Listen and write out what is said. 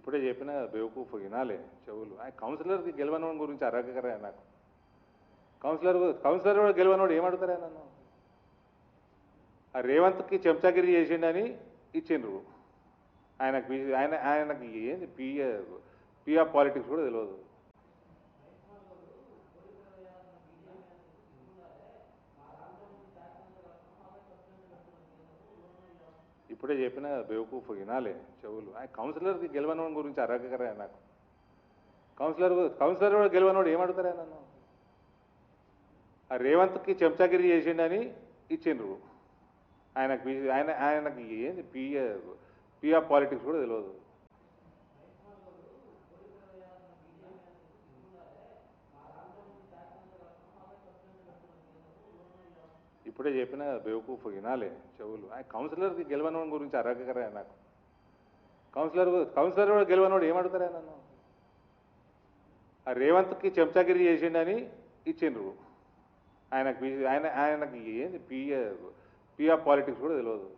ఇప్పుడే చెప్పిన బేవకూఫ్ వినాలి చెవులు. కౌన్సిలర్కి గెలవనోడి గురించి అరగకరా నాకు. కౌన్సిలర్ కూడా గెలవనోడు ఏమడుగుతారా నన్ను? ఆ రేవంత్కి చెంచాగిరి చేసిండని ఇచ్చిండ్రు. ఆయనకి ఏంది పిఆర్ పాలిటిక్స్ కూడా తెలియదు. ఇప్పుడే చెప్పిన బేవకూఫ్ వినాలి చెవులు. కౌన్సిలర్కి గెలవనోడి గురించి అరగకరా నాకు. కౌన్సిలర్ కూడా గెలవనోడు ఏమడుగుతారా నన్ను? ఆ రేవంత్కి చెంచాగిరి చేసిండని ఇచ్చిండ్రు. ఆయనకి ఏంది పిఆర్ పాలిటిక్స్ కూడా తెలియదు. ఇప్పుడే చెప్పిన బేవకూఫ్ వినాలి చెవులు. కౌన్సిలర్కి గెలవనోడి గురించి అరగకరా నాకు. కౌన్సిలర్ కూడా గెలవనోడు ఏమడుగుతారా నన్ను? ఆ రేవంత్కి చెంచాగిరి చేసిండని ఇచ్చిండ్రు. ఆయనకి ఏంది పిఆర్ పాలిటిక్స్ కూడా తెలియదు.